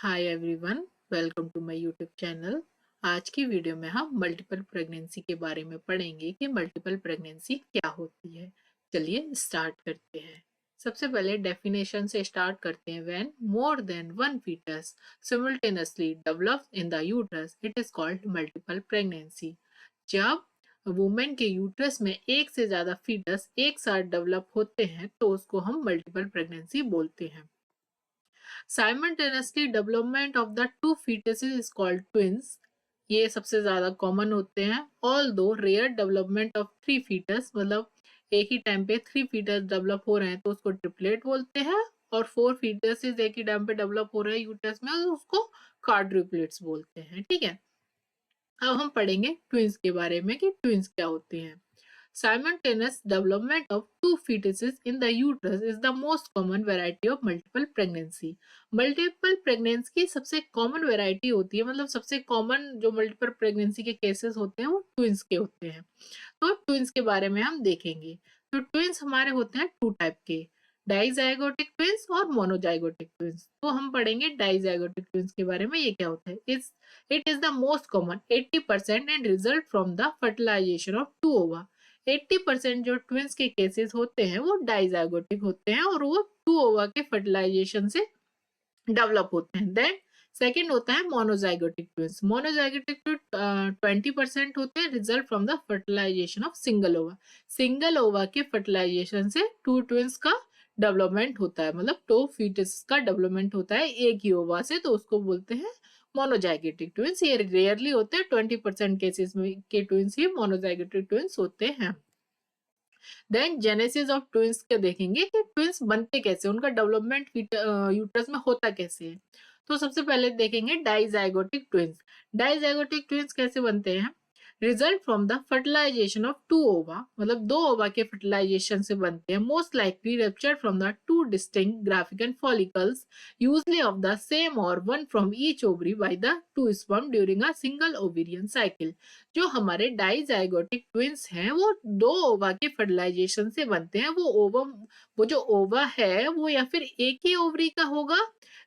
Hi everyone, welcome to my YouTube channel. आज की video में हम मल्टीपल प्रेगनेंसी के बारे में पढ़ेंगे कि मल्टीपल प्रेगनेंसी क्या होती है। चलिए स्टार्ट करते हैं। सबसे पहले डेफिनेशन से स्टार्ट करते हैं। When more than one fetus simultaneously develops in the uterus it is called multiple pregnancy. जब वुमेन के यूट्रस में एक से ज्यादा फीटस एक साथ डेवलप होते हैं तो उसको हम मल्टीपल प्रेगनेंसी बोलते हैं। Simultaneously development of the two fetuses is called twins. ये सबसे ज्यादा कॉमन होते हैं। Although rare development of three fetus, मतलब एक ही टाइम पे थ्री फीटस डेवलप हो रहे हैं तो उसको ट्रिपलेट बोलते हैं, और फोर फीटस एक ही टाइम पे डेवलप हो रहे हैं यूटस में तो उसको क्वाड्रुप्लेट्स बोलते हैं। ठीक है, अब हम पढ़ेंगे ट्विंस के बारे में कि ट्विंस क्या होते हैं। Simultaneous development of two fetuses in the uterus is the most common variety of multiple pregnancy. Multiple pregnancy की सबसे कॉमन वैरायटी होती है, मतलब सबसे कॉमन जो मल्टीपल प्रेगनेंसी के केसेस होते हैं वो ट्विंस के होते हैं। तो ट्विंस के बारे में हम देखेंगे। तो ट्विंस हमारे होते हैं टू टाइप के, डाइजाइगोटिक ट्विंस और मोनोजाइगोटिक ट्विंस। तो हम पढ़ेंगे डाइजाइगोटिक ट्विंस के बारे में, ये क्या होता है। It is the most common 80% and result from the fertilization of two ova. 80% जो ट्विंस के केसेस होते हैं वो डाइजाइगोटिक होते हैं और वो टू ओवा के फर्टिलाइजेशन से डेवलप होते हैं। देन सेकेंड होता है मोनोजाइगोटिक ट्विंस। मोनोजाइगोटिक 20% होते हैं, result from the fertilization of single ova. Single ova के फर्टिलाइजेशन से टू ट्विंस का डेवलपमेंट होता है, मतलब टू फीटस का डेवलपमेंट होता है एक ही ओवा से, तो उसको बोलते हैं मोनोजाइगोटिक ट्विंस। ये रेयरली होते हैं, 20% केसेस में के ट्विंस ही मोनोजाइगोटिक ट्विंस होते हैं। देन जेनेसिस ऑफ ट्विंस के देखेंगे कि ट्विंस बनते कैसे, उनका डेवलपमेंट यूट्रस में होता कैसे है। तो सबसे पहले देखेंगे डाइजाइगोटिक ट्विंस। डाइजाइगोटिक ट्विंस कैसे बनते हैं। Result from the fertilization of two ova, मतलब दो ओवा के फर्टिलाइजेशन से बनते हैं। Most likely rupture from the two distinct Graafian follicles, usually of the same और one from each ovary by the two sperm during a single ovarian cycle. जो हमारे dizygotic twins हैं वो दो ओवा के फर्टिलाइजेशन से बनते हैं। वो जो ओवा है वो या फिर एक ही ओवरी का होगा,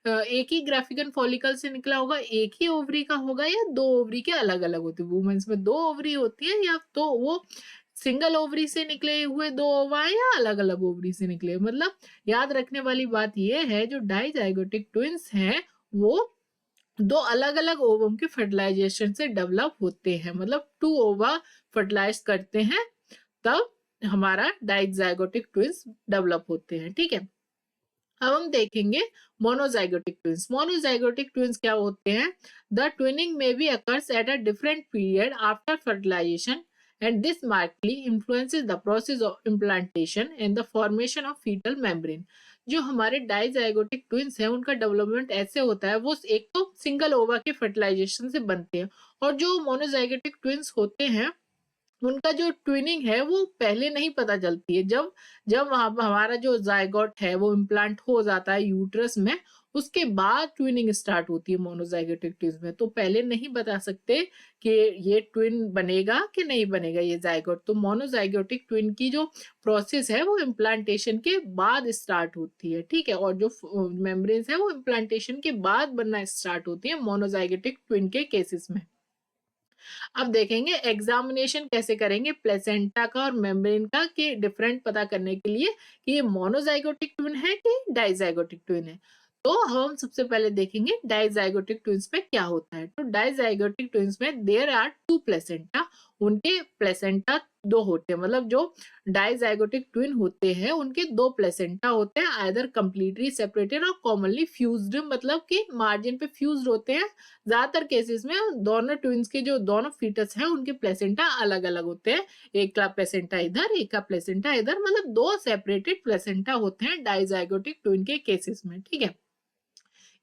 एक ही ग्राफिकन फॉलिकल से निकला होगा, एक ही ओवरी का होगा, या दो ओवरी के अलग अलग होते हैं। वुमेन्स में दो ओवरी होती है, या तो वो सिंगल ओवरी से निकले हुए दो ओवा है या अलग अलग ओवरी से निकले। मतलब याद रखने वाली बात यह है, जो डाइजाइगोटिक ट्विंस हैं वो दो अलग अलग ओवम के फर्टिलाइजेशन से डेवलप होते हैं, मतलब टू ओवा फर्टिलाइज करते हैं तब हमारा डाइजाइगोटिक ट्विंस डेवलप होते हैं। ठीक है, अब हम देखेंगे मोनोजाइगोटिक ट्विंस। मोनोजाइगोटिक ट्विंस क्या होते हैं। द ट्विनिंग में be occurs at a different period after fertilization and this markedly influences the process of implantation and the formation of fetal membrane. जो हमारे डाइजाइगोटिक ट्विंस हैं उनका डेवलपमेंट ऐसे होता है, वो एक तो सिंगल ओवा के फर्टिलाइजेशन से बनते हैं, और जो मोनोजाइगोटिक ट्विंस होते हैं उनका जो ट्विनिंग है वो पहले नहीं पता चलती है। जब जब वहां हमारा जो जायगोट है वो इम्प्लांट हो जाता है यूट्रस में, उसके बाद ट्विनिंग स्टार्ट होती है मोनोजाइगोटिक ट्विंस में। तो पहले नहीं बता सकते कि ये ट्विन बनेगा कि नहीं बनेगा ये जायगोट। तो मोनोजाइगोटिक ट्विन की जो प्रोसेस है वो इम्प्लांटेशन के बाद स्टार्ट होती है। ठीक है, और जो मेम्ब्रेन्स है वो इम्प्लांटेशन के बाद बनना स्टार्ट होती है मोनोजाइगोटिक ट्विन के केसेस में। अब देखेंगे एग्जामिनेशन कैसे करेंगे प्लेसेंटा का और मेम्ब्रेन का, कि डिफरेंट पता करने के लिए कि ये मोनोजाइगोटिक ट्विन है कि डाइजाइगोटिक ट्विन है। तो हम सबसे पहले देखेंगे डाइजाइगोटिक ट्विंस में क्या होता है। तो डाइजाइगोटिक ट्विंस में देयर आर टू प्लेसेंटा, उनके प्लेसेंटा दो होते हैं, मतलब जो डाइजाइगोटिक ट्विन होते हैं उनके दो प्लेसेंटा होते हैं, आइदर कंप्लीटली सेपरेटेड और कॉमनली फ्यूज्ड, मतलब कि मार्जिन पे फ्यूज्ड होते हैं। ज्यादातर केसेस में दोनों ट्विंस के जो दोनों फीटस हैं उनके प्लेसेंटा अलग अलग होते हैं, एक का प्लेसेंटा इधर एक का प्लेसेंटा इधर, मतलब दो सेपरेटेड प्लेसेंटा होते हैं डाइजाइगोटिक ट्विन के केसेस में। ठीक है,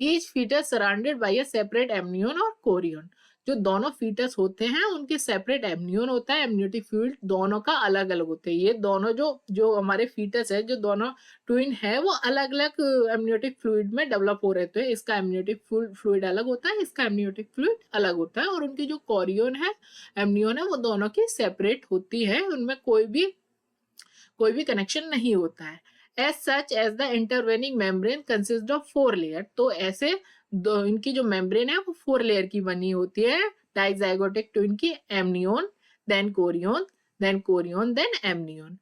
each fetus surrounded by a separate amnion और कोरियन। जो दोनों फीटस होते हैं उनके सेपरेट एमनियन होता है, एमनियोटिक फ्लूइड दोनों का अलग अलग होते हैं। ये दोनों जो जो हमारे फीटस है, जो दोनों ट्विन है वो अलग अलग एमनियोटिक फ्लूइड में डेवलप हो रहे थे। इसका एमनियोटिक फ्लूइड अलग होता है, इसका एमनियोटिक फ्लूइड अलग होता है, और उनकी जो कोरियन है एमनियन है वो दोनों की सेपरेट होती है, उनमें कोई भी कनेक्शन नहीं होता है। As such as the intervening membrane consist of four layer. तो ऐसे इनकी जो मेम्ब्रेन है वो 4 लेयर की बनी होती है डाइजाइगोटिक ट्विन की, amnion, then chorion, then amnion.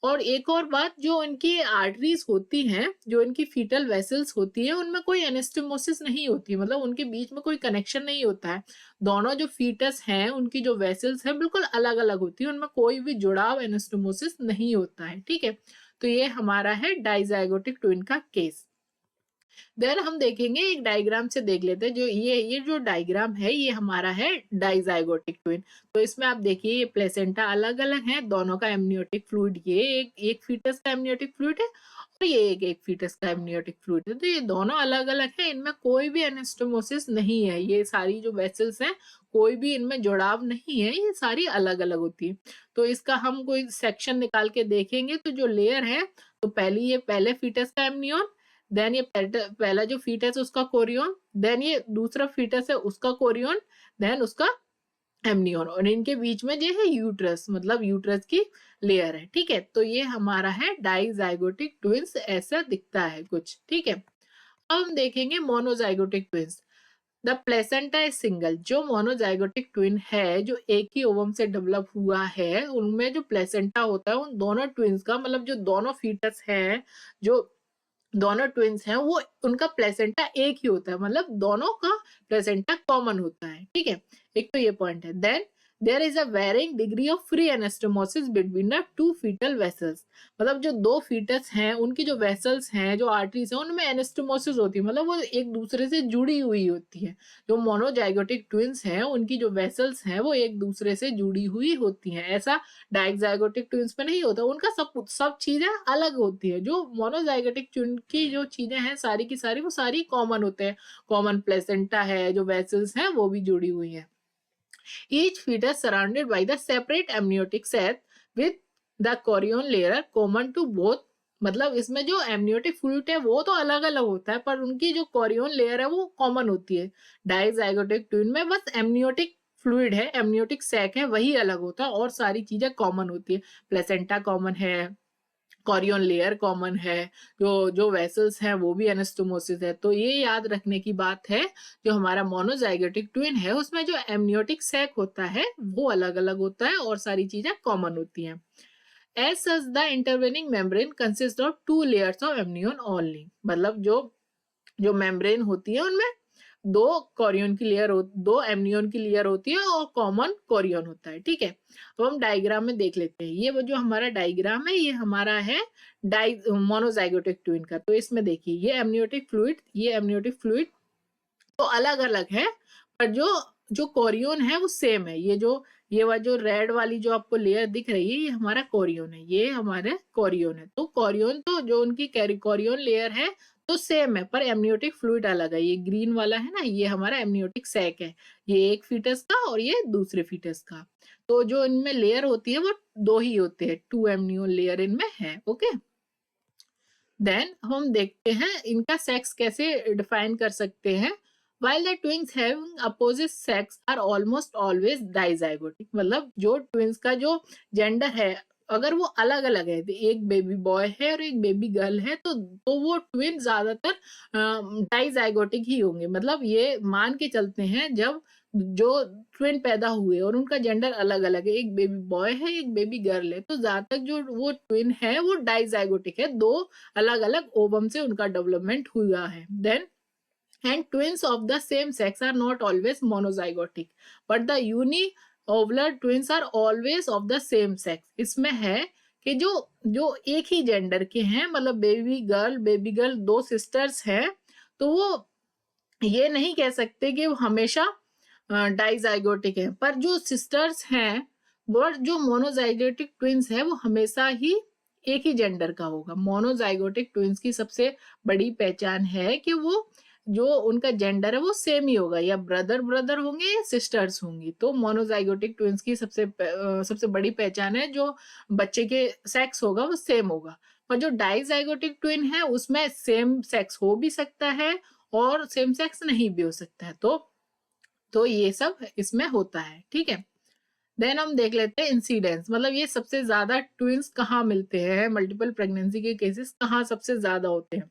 और एक और बात, जो इनकी आर्टरीज होती हैं, जो इनकी फीटल वेसल्स होती है, उनमें कोई एनास्टोमोसिस नहीं होती, मतलब उनके बीच में कोई कनेक्शन नहीं होता है। दोनों जो फीटस हैं उनकी जो वेसल्स हैं बिल्कुल अलग अलग होती है, उनमें कोई भी जुड़ाव एनास्टोमोसिस नहीं होता है, ठीक है। तो ये हमारा है डाइजाइगोटिक ट्विन का केस। देन हम देखेंगे, एक डायग्राम से देख लेते हैं, जो ये जो डायग्राम है ये हमारा है डाइजाइगोटिक ट्विन। तो इसमें आप देखिए ये प्लेसेंटा अलग अलग है, दोनों का एमनियोटिक फ्लूइड, ये एक फीटस का एमनियोटिक फ्लूइड है और ये एक फीटस का एमनियोटिक फ्लूइड है। तो ये दोनों अलग अलग है, इनमें कोई भी एनास्टोमोसिस नहीं है, ये सारी जो वेसल्स हैं कोई भी इनमें जुड़ाव नहीं है, ये सारी अलग अलग होती है। तो इसका हम कोई सेक्शन निकाल के देखेंगे, तो जो लेयर है, तो पहले फीटस का एमनियोन, देन ये पहला जो फीटस है उसका कोरियोन, देन ये दूसरा फीटस है उसका कोरियोन, देन उसका एमनियोन, और इनके बीच में ये है यूट्रस, मतलब यूट्रस की लेयर है, ठीक है। तो ये हमारा है डाइजाइगोटिक ट्विंस, ऐसा दिखता है कुछ, ठीक है। अब हम देखेंगे monozygotic twins. The placenta is single. जो मोनोजाइगोटिक ट्विन है, जो एक ही ओवम से डेवलप हुआ है, उनमें जो प्लेसेंटा होता है उन दोनों ट्विंस का, मतलब जो दोनों फीटस हैं, जो दोनों ट्विंस हैं, वो उनका प्लेसेंटा एक ही होता है, मतलब दोनों का प्लेसेंटा कॉमन होता है, ठीक है। एक तो ये पॉइंट है। Then there is a varying degree of free anastomosis between the two fetal vessels. मतलब जो दो फीटस हैं उनकी जो वेसल्स हैं, जो आर्टरीज हैं, उनमें एनास्टोमोसिस होती है, मतलब वो एक दूसरे से जुड़ी हुई होती है। जो मोनोजाइगोटिक ट्विंस हैं उनकी जो वेसल्स हैं वो एक दूसरे से जुड़ी हुई होती हैं, ऐसा डाइजाइगोटिक ट्विंस में नहीं होता, उनका सब चीजें अलग होती है। जो मोनोजाइगोटिक ट्विन की जो चीजें हैं सारी की सारी, वो सारी कॉमन होते हैं, कॉमन प्लेसेंटा है, जो वेसल्स हैं वो भी जुड़ी हुई हैं। Each fetus surrounded by the separate amniotic sac with the chorion layer common to both। मतलब इसमें जो एमनियोटिक फ्लूइड है वो तो अलग अलग होता है, पर उनकी जो कोरियोन लेयर है वो कॉमन होती है। डाइजाइगोटिक ट्विन में बस एमनियोटिक फ्लूइड है, एमनियोटिक सैक है, वही अलग होता है, और सारी चीजें कॉमन होती है। प्लेसेंटा कॉमन है, कॉरियन लेयर कॉमन है, जो वेसल्स हैं वो भी एनास्टोमोसिस है। तो ये याद रखने की बात है, जो हमारा मोनोजाइगोटिक ट्विन है उसमें जो एमनियोटिक सैक होता है वो अलग अलग होता है और सारी चीजें कॉमन होती हैं। As such the intervening membrane consist of 2 layers of amnion only. मतलब जो जो मेम्ब्रेन होती है उनमें दो कोरियन की लेयर, दो एमनियोन की लेयर होती है और कॉमन कोरियन होता है, ठीक है। अब हम डायग्राम में देख लेते हैं, ये वो जो हमारा डायग्राम है ये हमारा है मोनोजाइगोटिक ट्विन का। तो इसमें देखिए ये एमनियोटिक फ्लूइड, ये एमनियोटिक फ्लूइड तो अलग अलग है, पर जो जो कोरियन है वो सेम है। ये जो रेड वाली जो आपको लेयर दिख रही है ये हमारा कोरियन है, ये हमारे कोरियन है। तो कोरियन तो जो उनकी कोरियन लेयर है तो सेम है, पर एमनियोटिक फ्लूइड अलग है। ये ग्रीन वाला है ना, ये हमारा एमनियोटिक सैक है, ये एक फीटस का और ये दूसरे फीटस का। तो जो इनमें लेयर होती है वो दो ही होते हैं, 2 एमनियोन लेयर इनमें है, ओके। देन हम देखते हैं इनका सेक्स कैसे डिफाइन कर सकते हैं। While the twins having opposite sex are almost always dizygotic। मतलब जो ट्विंस का जो जेंडर है अगर वो अलग अलग है, एक बेबी बॉय है और एक बेबी गर्ल है, तो वो ट्विन ज्यादातर डाइजाइगोटिक ही होंगे। मतलब ये मान के चलते हैं, जब जो ट्विन पैदा हुए और उनका जेंडर अलग अलग है, एक बेबी बॉय है एक बेबी गर्ल है, तो ज्यादातर जो वो ट्विन है वो डाइजाइगोटिक है, दो अलग अलग ओवम से उनका डेवलपमेंट हुआ है। Then and twins of the same sex are not always monozygotic, but the uniovular twins are always of the same sex। इसमें है कि जो जो एक ही जेंडर के हैं, मतलब बेबी गर्ल दो सिस्टर्स हैं, तो वो ये नहीं कह सकते कि वो हमेशा डाइजाइगोटिक है, पर जो सिस्टर्स हैं वो जो मोनोजाइगोटिक ट्विंस है वो हमेशा ही एक ही जेंडर का होगा। मोनोजाइगोटिक ट्विंस की सबसे बड़ी पहचान है कि वो जो उनका जेंडर है वो सेम ही होगा, या ब्रदर ब्रदर होंगे या सिस्टर्स होंगी। तो मोनोजाइगोटिक ट्विंस की सबसे बड़ी पहचान है जो बच्चे के सेक्स होगा वो सेम होगा। पर जो डाइजाइगोटिक ट्विन है उसमें सेम सेक्स हो भी सकता है और सेम सेक्स नहीं भी हो सकता है। तो ये सब इसमें होता है, ठीक है। देन हम देख लेते हैं इंसिडेंस, मतलब ये सबसे ज्यादा ट्विंस कहाँ मिलते हैं, मल्टीपल प्रेगनेंसी के केसेस कहाँ सबसे ज्यादा होते हैं।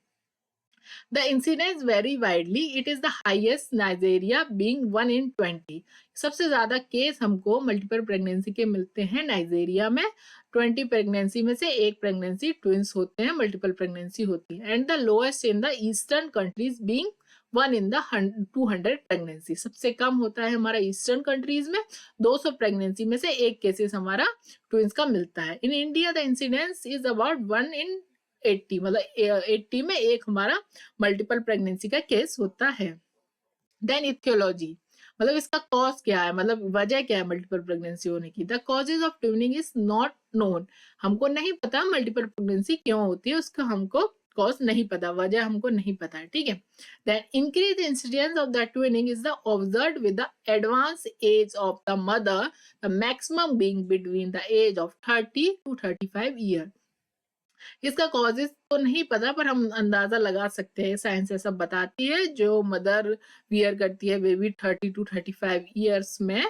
The incidence very widely, it is the highest Nigeria being 1 in 20। सबसे ज्यादा केस हमको मल्टीपल प्रेगनेंसी के मिलते हैं नाइजेरिया में। 20 प्रेगनेंसी में से एक प्रेगनेंसी ट्विंस होते हैं, मल्टीपल प्रेगनेंसी होती है। And the lowest in the eastern countries being 1 in the 200 pregnancy. सबसे कम होता है हमारा ईस्टर्न कंट्रीज में, 200 प्रेगनेंसी में से एक केसेस हमारा ट्विंस का मिलता है। In India the incidence is about 1 in 80, मतलब 80 में एक हमारा मल्टीपल प्रेगनेंसी का केस होता है। देन इथियोलॉजी, मतलब इसका कॉज क्या है, मतलब वजह क्या है मल्टीपल प्रेगनेंसी होने की। The causes of twinning is not known, हमको नहीं पता मल्टीपल प्रेगनेंसी क्यों होती है, उसका हमको कॉज नहीं पता, वजह हमको नहीं पता है, ठीक है। Then increase incidence of the twinning is the observed with the advanced age of the mother, the maximum being between the age of 30 to 35 year. इसका कॉजेस तो नहीं पता, पर हम अंदाजा लगा सकते हैं, साइंस ऐसा बताती है। जो मदर वियर करती है बेबी 30 to 35 ईयर्स में,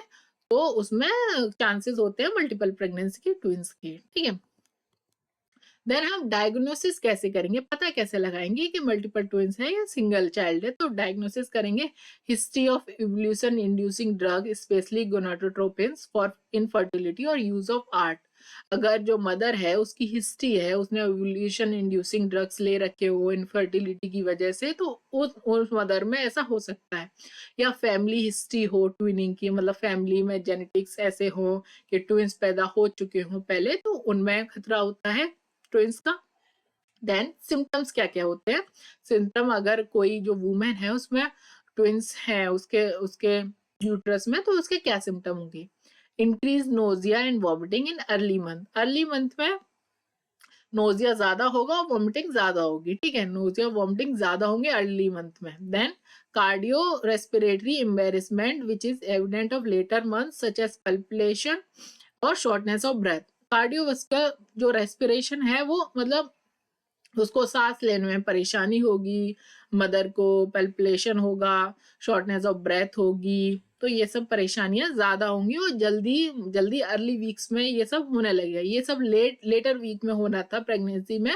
तो उसमें चांसेस होते हैं मल्टीपल प्रेगनेंसी के, ट्विंस के, ठीक है। देन हम डायग्नोसिस कैसे करेंगे, पता कैसे लगाएंगे कि मल्टीपल ट्विंस है या सिंगल चाइल्ड है। तो डायग्नोसिस करेंगे history of evolution inducing drug specially gonadotropins for infertility और यूज ऑफ आर्ट। अगर जो मदर है उसकी हिस्ट्री है, उसने इवोल्यूशन इंड्यूसिंग ड्रग्स ले रखे हो इनफर्टिलिटी की वजह से, तो उस मदर में ऐसा हो सकता है। या फैमिली हिस्ट्री हो ट्विनिंग की, मतलब फैमिली में जेनेटिक्स ऐसे हो कि ट्विंस पैदा हो चुके हों पहले, तो उनमें खतरा होता है ट्विंस का। देन सिम्टम्स क्या क्या होते हैं, सिम्टम अगर कोई जो वुमेन है उसमें ट्विंस है उसके उसके यूट्रस में, तो उसके क्या सिम्टम होंगे। Increase nausea and vomiting in early month, early month में नोजिया ज्यादा होगा और वॉमिटिंग ज्यादा होगी, ठीक है। नोजिया वॉमिटिंग ज्यादा होंगे अर्ली मंथ में। Then cardio respiratory embarrassment which is evident of later month such as palpitation और शॉर्टनेस ऑफ ब्रेथ। कार्डियोवास्कुलर जो रेस्पिरेशन है वो, मतलब उसको सांस लेने में परेशानी होगी, मदर को पल्पिलेशन होगा, शॉर्टनेस ऑफ ब्रेथ होगी, तो ये सब परेशानियां ज्यादा होंगी और जल्दी जल्दी अर्ली वीक्स में ये सब होने लगेगा। ये सब लेटर वीक में होना था प्रेगनेंसी में,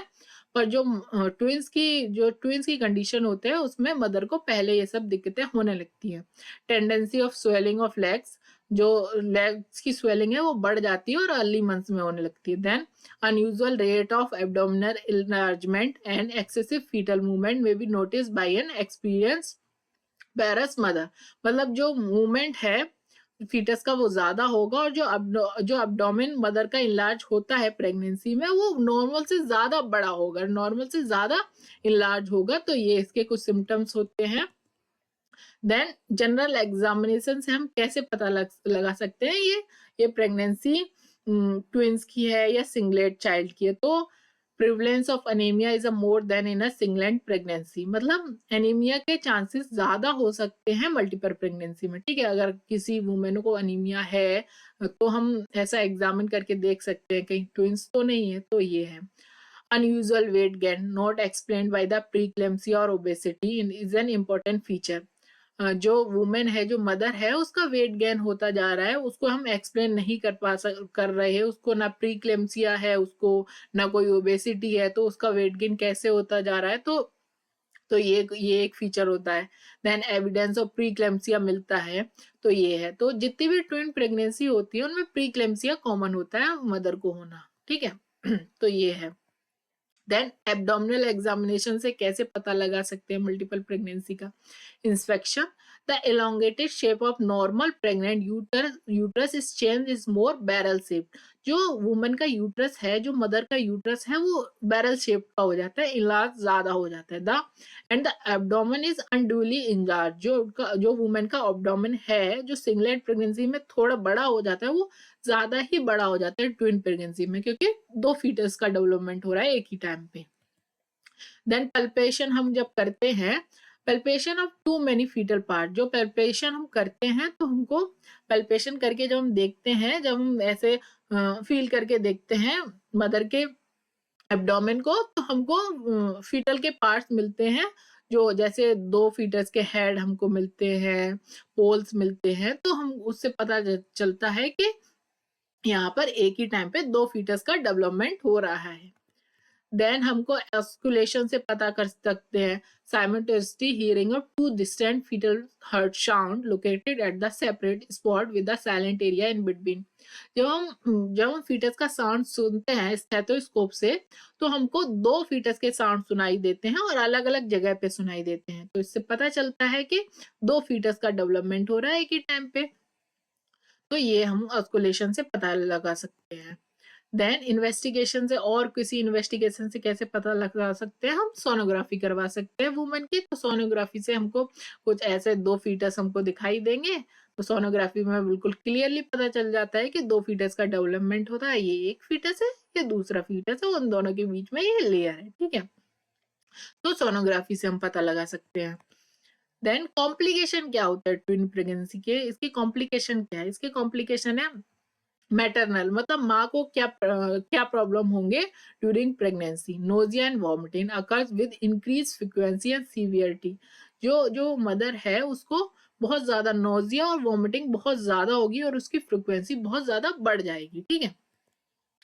पर जो ट्विंस की कंडीशन होते हैं उसमें मदर को पहले ये सब दिक्कतें होने लगती हैं। Tendency of swelling of legs, जो लेग्स की स्वेलिंग है वो बढ़ जाती है और अर्ली मंथ्स में होने लगती है। Then unusual rate of abdominal enlargement and excessive fetal movement may be noticed by an experienced parous mother, मतलब जो मूवमेंट है फीटस का वो ज्यादा होगा, और जो abdomen मदर का इनलार्ज होता है प्रेगनेंसी में वो नॉर्मल से ज्यादा बड़ा होगा, नॉर्मल से ज्यादा इनलार्ज होगा। तो ये इसके कुछ सिम्टम्स होते हैं। देन जनरल एग्जामिनेशन से हम कैसे पता लगा सकते हैं ये प्रेगनेंसी ट्विंस की है या सिंगलेट चाइल्ड की है। तो prevalence of anaemia is a more than in a singlet pregnancy, मतलब एनीमिया के चांसेस ज्यादा हो सकते हैं मल्टीपल प्रेगनेंसी में, ठीक है। अगर किसी वुमेन को एनीमिया है तो हम ऐसा एग्जामिन करके देख सकते हैं कहीं ट्विंस तो नहीं है, तो ये है। unusual weight gain not explained by the preeclampsia or obesity is an important feature। जो वुमेन है, जो मदर है, उसका वेट गेन होता जा रहा है, उसको हम एक्सप्लेन नहीं कर रहे हैं, उसको ना प्रीक्लेम्सिया है, उसको ना कोई ओबेसिटी है, तो उसका वेट गेन कैसे होता जा रहा है। तो ये एक फीचर होता है। देन एविडेंस ऑफ प्रीक्लेम्सिया मिलता है, तो ये है। तो जितनी भी ट्विन प्रेगनेंसी होती है उनमें प्रीक्लेम्सिया कॉमन होता है मदर को होना, ठीक है। तो ये है। देन एब्डोमिनल एग्जामिनेशन से कैसे पता लगा सकते हैं मल्टीपल प्रेगनेंसी का। Inspection, the elongated shape of normal pregnant uterus is changed is more barrel shaped। जो वुमन का यूट्रस है, जो मदर का यूट्रस है, वो बैरल शेप का हो जाता है, इलाज ज्यादा हो जाता है। The end the abdomen is unduly engorged, जो वुमेन का एब्डोमेन है जो सिंगलेट प्रेगनेंसी में थोड़ा बड़ा हो जाता है, वो ज्यादा ही बड़ा हो जाता है ट्विन प्रेगनेंसी में, क्योंकि दो फीटस का डेवलपमेंट हो रहा है एक ही टाइम पे। देन पल्पेशन हम जब करते हैं, palpation of too many fetal part, जो पल्पेशन हम करते हैं तो हमको पल्पेशन करके जब हम देखते हैं, जब हम ऐसे फील करके देखते हैं मदर के एब्डोमेन को, तो हमको फीटल के पार्ट्स मिलते हैं, जो जैसे दो फीटस के हेड हमको मिलते हैं, पोल्स मिलते हैं, तो हम उससे पता चलता है कि यहाँ पर एक ही टाइम पे दो फीटस का डेवलपमेंट हो रहा है। देन हमको ऑस्कुलेशन से पता कर सकते हैं simultaneously hearing of two distant fetal heart sound located at the separate spot with the silent area in between. जब हम फीटस का साउंड सुनते हैं स्टेथोस्कोप से, तो हमको दो फीटस के साउंड सुनाई देते हैं और अलग अलग जगह पे सुनाई देते हैं। तो इससे पता चलता है कि दो फीटस का डेवलपमेंट हो रहा है एक ही टाइम पे। तो ये हम ऑस्कुलेशन से पता लगा सकते हैं। देन इन्वेस्टिगेशन से, और किसी इन्वेस्टिगेशन से कैसे पता लगा सकते हैं, हम सोनोग्राफी करवा सकते हैं वुमेन की। तो सोनोग्राफी से हमको कुछ ऐसे दो फीटस हमको दिखाई देंगे, तो सोनोग्राफी में बिल्कुल क्लियरली पता चल जाता है कि दो फीटस का डेवलपमेंट होता है, ये एक फीटस है, ये दूसरा फीटस है, उन दोनों के बीच में ये लेयर है, ठीक है। तो सोनोग्राफी से हम पता लगा सकते हैं। देन कॉम्प्लिकेशन क्या होता है ट्विन प्रेगनेंसी के, इसकी कॉम्प्लिकेशन क्या है, इसके कॉम्प्लिकेशन है मैटरनल, मतलब माँ को क्या प्रॉब्लम होंगे during pregnancy. Nausea and vomiting occurs with increase frequency and severity. जो जो मदर है उसको बहुत ज्यादा नोजिया और वॉमिटिंग बहुत ज्यादा होगी और उसकी फ्रिक्वेंसी बहुत ज्यादा बढ़ जाएगी, ठीक है।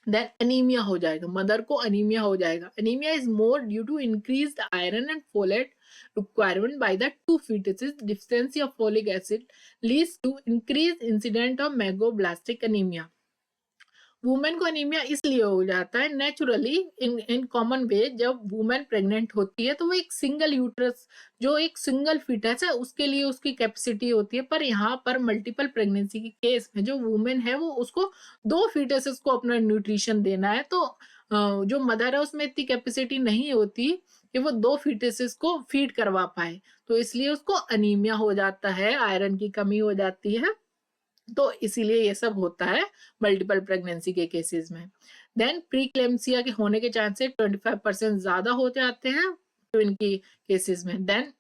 देन अनीमिया हो जाएगा, मदर को अनीमिया हो जाएगा। Anaemia is more due to increased iron and folate requirement by the two fetuses. Deficiency of folic acid leads to increased incident of megoblastic anemia. Women को अनीमिया इसलिए हो जाता है नेचुरली इन कॉमन वे, जब women pregnant होती है तो वो एक सिंगल यूट्रस, जो एक सिंगल फिटस है उसके लिए उसकी कैपेसिटी होती है। पर यहाँ पर मल्टीपल प्रेगनेंसी के केस में जो वुमेन है वो उसको दो फिटसेस को अपना न्यूट्रिशन देना है, तो जो मदर है उसमें इतनी कैपेसिटी नहीं होती कि वो दो फिटसेस को फीड करवा पाए, तो इसलिए उसको अनीमिया हो जाता है, आयरन की कमी हो जाती है। तो इसीलिए ये सब होता है मल्टीपल प्रेगनेंसी के केसेस में। देन प्रीक्लेम्सिया के होने के चांसेस 25% ज्यादा हो जाते हैं ट्विन की केसेस में। देन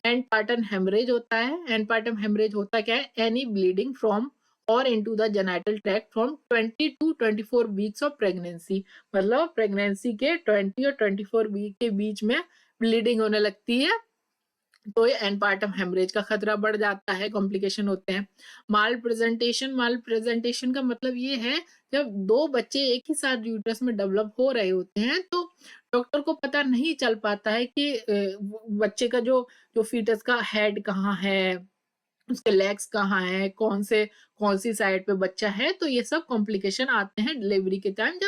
एंड पार्टन हेमरेज होता है। एंड पार्टन हेमरेज होता क्या है, एनी ब्लीडिंग फ्रॉम और into the genital tract from 20 to 24 weeks of pregnancy, मतलब प्रेगनेंसी के 20 और 24 वीक के बीच में ब्लीडिंग होने लगती है, तो ये एनपार्टम हेमरेज का खतरा बढ़ जाता है, कॉम्प्लिकेशन होते हैं। माल प्रेजेंटेशन का मतलब ये है जब दो बच्चे एक ही साथ यूट्रस में डेवलप हो रहे होते हैं तो डॉक्टर को पता नहीं चल पाता है कि बच्चे का जो जो फीटस का हेड कहाँ है, उसके लेग्स कहाँ है, कौन सी साइड पे बच्चा है। तो ये सब कॉम्प्लिकेशन आते हैं डिलीवरी के टाइम,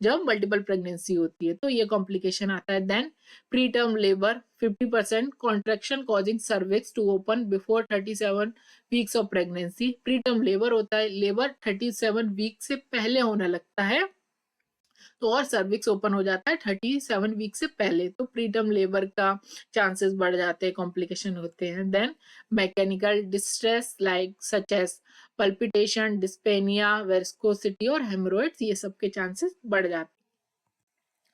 जब मल्टीपल प्रेगनेंसी होती है तो ये कॉम्प्लिकेशन आता है। Then pre term labour 50% contraction causing cervix to open before 37 weeks of pregnancy. Pre term labour होता है, लेबर 37 वीक से पहले होने लगता है, तो और सर्विक्स ओपन हो जाता है 37 वीक से पहले, तो प्रीटर्म लेबर का चांसेस बढ़ जाते हैं, कॉम्प्लिकेशन होते हैं। Then mechanical distress like such as palpitation, dyspnoea, varicosity और हेमरोइड्स, ये सब के चांसेस बढ़ जाते हैं।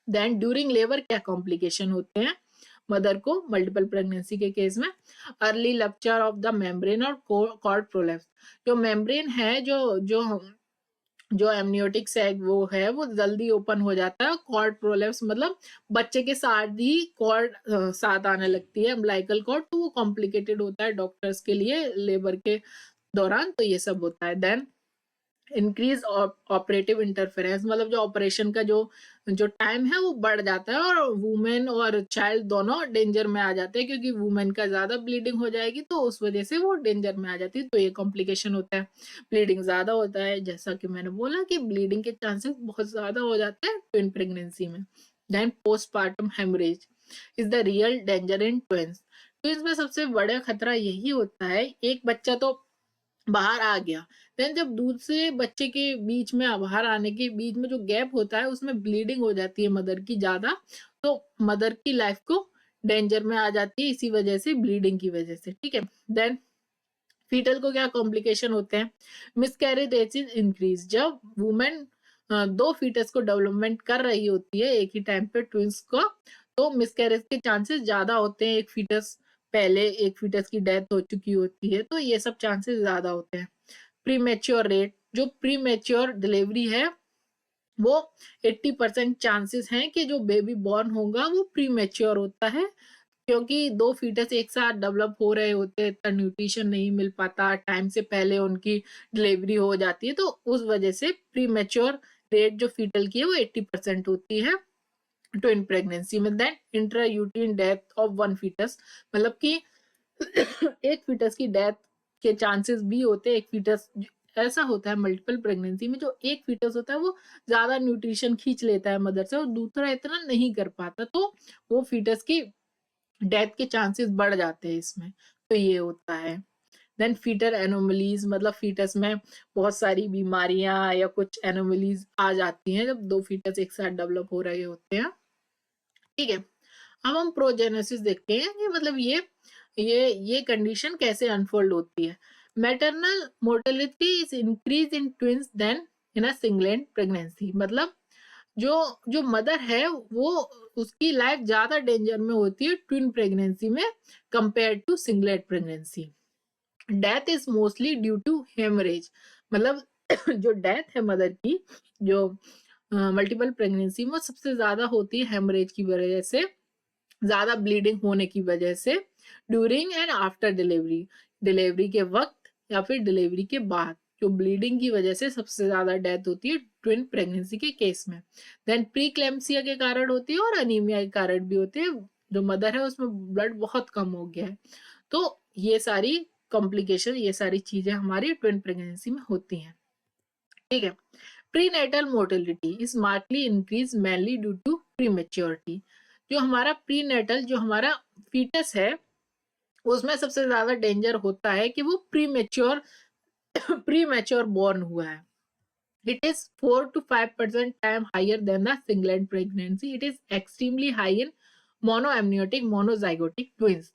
देन ड्यूरिंग लेबर क्या कॉम्प्लिकेशन होते हैं मदर को मल्टीपल प्रेगनेंसी के केस में, early rupture of the membrane और कॉर्ड प्रोलैप्स। जो मेम्ब्रेन है, जो जो जो एमनियोटिक सैग वो है वो जल्दी ओपन हो जाता है। कॉर्ड प्रोलेप्स मतलब बच्चे के साथ ही कॉर्ड साथ आने लगती है, अम्बिलाइकल कॉर्ड, तो वो कॉम्प्लिकेटेड होता है डॉक्टर्स के लिए लेबर के दौरान, तो ये सब होता है। देन इंक्रीज ऑपरेटिव इंटरफेरेंस, मतलब जो ऑपरेशन का जो जो टाइम है वो बढ़ जाता है और वुमेन और चाइल्ड दोनों डेंजर में आ जाते हैं, क्योंकि वुमेन का ज्यादा ब्लीडिंग हो जाएगी तो उस वजह से वो डेंजर में आ जाती है, तो ये कॉम्प्लिकेशन होता है। ब्लीडिंग ज्यादा होता है, जैसा कि मैंने बोला कि ब्लीडिंग के चांसेस बहुत ज्यादा हो जाते हैं ट्विन प्रेगनेंसी में। Then postpartum haemorrhage is the real danger in twins. Twins में सबसे बड़ा खतरा यही होता है, एक बच्चा तो बाहर आ गया, देन जब दूसरे बच्चे के बीच में बाहर आने के बीच में जो गैप होता है उसमें ब्लीडिंग हो जाती है मदर की ज्यादा, तो मदर की लाइफ को डेंजर में आ जाती है इसी वजह से, ब्लीडिंग की वजह से, ठीक है। देन फीटल को क्या कॉम्प्लिकेशन होते हैं, मिसकैरेज एज इंक्रीज, जब वुमेन दो फीटस को डेवलपमेंट कर रही होती है एक ही टाइम पे ट्विंस को, तो मिसकैरेज के चांसेस ज्यादा होते हैं, एक फीटस पहले एक फीटस की डेथ हो चुकी होती है, तो ये सब चांसेस ज्यादा होते हैं। प्रीमेच्योर रेट, जो प्रीमेच्योर डिलीवरी है वो 80% चांसेस हैं कि जो बेबी बॉर्न होगा वो प्रीमेच्योर होता है, क्योंकि दो फीटस एक साथ डेवलप हो रहे होते हैं, इतना न्यूट्रिशन नहीं मिल पाता, टाइम से पहले उनकी डिलीवरी हो जाती है, तो उस वजह से प्रीमेच्योर रेट जो फीटल की है वो 80% होती है। ट्विन प्रेगनेंसी में। Then intrauterine death of one fetus, मतलब कि एक फीटस की डेथ के चांसेस भी होते हैं। एक फीटस ऐसा होता है मल्टीपल प्रेगनेंसी में, जो एक फीटस होता है वो ज्यादा न्यूट्रिशन खींच लेता है मदर से और दूसरा इतना नहीं कर पाता, तो वो फीटस की डेथ के चांसेस बढ़ जाते हैं इसमें। तो ये होता है। देन फीटर एनोमलीज, मतलब फीटस में बहुत सारी बीमारियां या कुछ एनोमलीज आ जाती हैं जब दो फीटस एक साथ डेवलप हो रहे होते हैं। ठीक है, अब हम प्रोजेनेसिस देखते हैं कि मतलब ये कंडीशन कैसे अनफोल्ड होती है। Maternal mortality is increase in twins than in a singlet pregnancy, मतलब जो जो मदर है वो उसकी लाइफ ज्यादा डेंजर में होती है ट्विन प्रेगनेंसी में compare to singlet pregnancy. Death is mostly due to haemorrhage, मतलब जो डेथ है मदर की, जो मल्टीपल प्रेगनेंसी में सबसे ज्यादा होती है हेमरेज की वजह से, ज्यादा ब्लीडिंग होने की वजह से, during and after delivery, delivery के वक्त या फिर डिलीवरी के बाद जो ब्लीडिंग की वजह से सबसे ज्यादा डेथ होती है ट्विन प्रेगनेंसी के केस में। देन प्रीक्लेम्सिया के कारण होती है और अनीमिया के कारण भी होती है, जो मदर है उसमें ब्लड बहुत कम हो गया है। तो ये सारी कॉम्प्लिकेशन, ये सारी चीजें हमारी ट्विन प्रेगनेंसी में होती हैं। ठीक है, prenatal mortality is markedly increase mainly due to prematurity. जो हमारा प्रीनेटल, जो हमारा फीटस है, उसमें सबसे ज्यादा डेंजर होता है कि वो प्रीमेच्योर बोर्न हुआ है। It is 4 to 5% time higher than the singlet pregnancy. It is extremely high in monoamniotic monozygotic twins.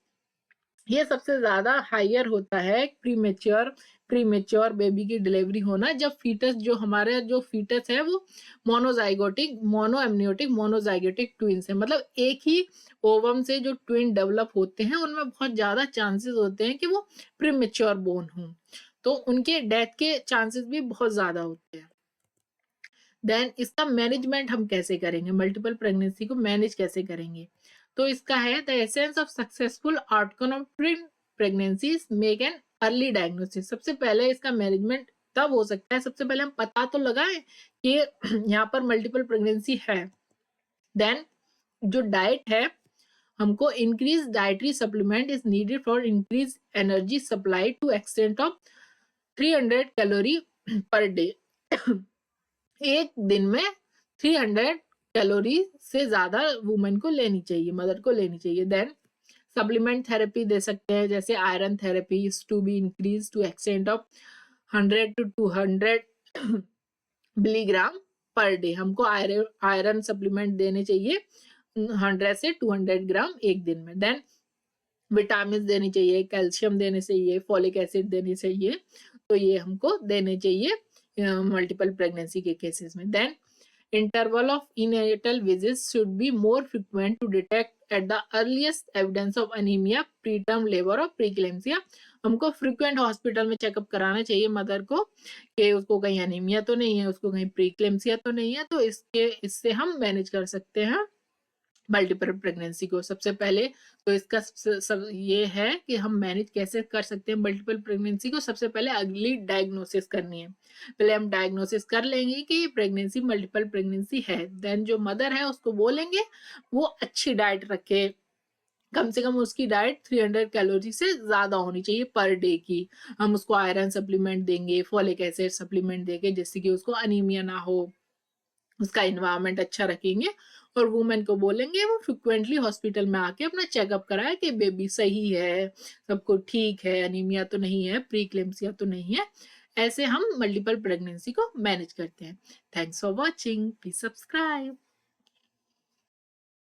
ये सबसे ज्यादा हायर होता है प्रीमेच्योर बेबी की डिलीवरी होना, जब फीटस, जो हमारे जो फीटस है वो मोनोएमनियोटिक मोनोजाइगोटिक ट्विंस है, मतलब एक ही ओवम से जो ट्विन डेवलप होते हैं उनमें बहुत ज्यादा चांसेस होते हैं कि वो प्रीमेच्योर बोर्न हो, तो उनके डेथ के चांसेस भी बहुत ज्यादा होते हैं। देन इसका मैनेजमेंट हम कैसे करेंगे, मल्टीपल प्रेगनेंसी को मैनेज कैसे करेंगे, तो इसका है the essence of successful outcome of twin pregnancies make an early diagnosis. सबसे पहले इसका मैनेजमेंट तब हो सकता है, सबसे पहले हम पता तो लगाएं कि यहाँ पर मल्टीपल प्रेगनेंसी है। देन जो डाइट है, हमको increase dietary supplement is needed for increase energy supply to extent of 300 calorie per day. एक दिन में 300 कैलोरी से ज्यादा वुमेन को लेनी चाहिए, मदर को लेनी चाहिए। देन सप्लीमेंट थेरेपी दे सकते हैं, जैसे iron therapy is to be increase to extent of 100 to 200 milligram per day. हमको आयरन सप्लीमेंट देने चाहिए 100 से 200 ग्राम एक दिन में। देन विटामिन देनी चाहिए, कैल्शियम देने चाहिए, फॉलिक एसिड देनी चाहिए, तो ये हमको देने चाहिए मल्टीपल प्रेगनेंसी के केसेस में। Then interval of prenatal visits should be more frequent to detect at the earliest evidence of anemia, preterm labor और preeclampsia। हमको frequent हॉस्पिटल में चेकअप कराना चाहिए मदर को कि उसको कहीं अनीमिया तो नहीं है, उसको कहीं प्रीक्लेम्सिया तो नहीं है, तो इससे हम मैनेज कर सकते हैं मल्टीपल प्रेगनेंसी को। सबसे पहले तो इसका ये है कि हम मैनेज कैसे कर सकते हैं मल्टीपल प्रेगनेंसी को। सबसे पहले अर्ली डायग्नोसिस करनी है, पहले हम डायग्नोसिस कर लेंगे कि ये प्रेगनेंसी मल्टीपल प्रेगनेंसी है। देन जो मदर है उसको बोलेंगे वो अच्छी डाइट रखे, कम से कम उसकी डाइट 300 कैलोरी से ज्यादा होनी चाहिए पर डे की। हम उसको आयरन सप्लीमेंट देंगे, फॉलिक एसिड सप्लीमेंट देंगे, जिससे कि उसको अनीमिया ना हो, उसका इन्वायरमेंट अच्छा रखेंगे। और वुमेन को बोलेंगे वो फ्रिक्वेंटली हॉस्पिटल में आके अपना चेकअप कराए कि बेबी सही है, सबको ठीक है, अनीमिया तो नहीं है, प्रीक्लेम्सिया तो नहीं है। ऐसे हम मल्टीपल प्रेगनेंसी को मैनेज करते हैं। Thanks for watching, please subscribe.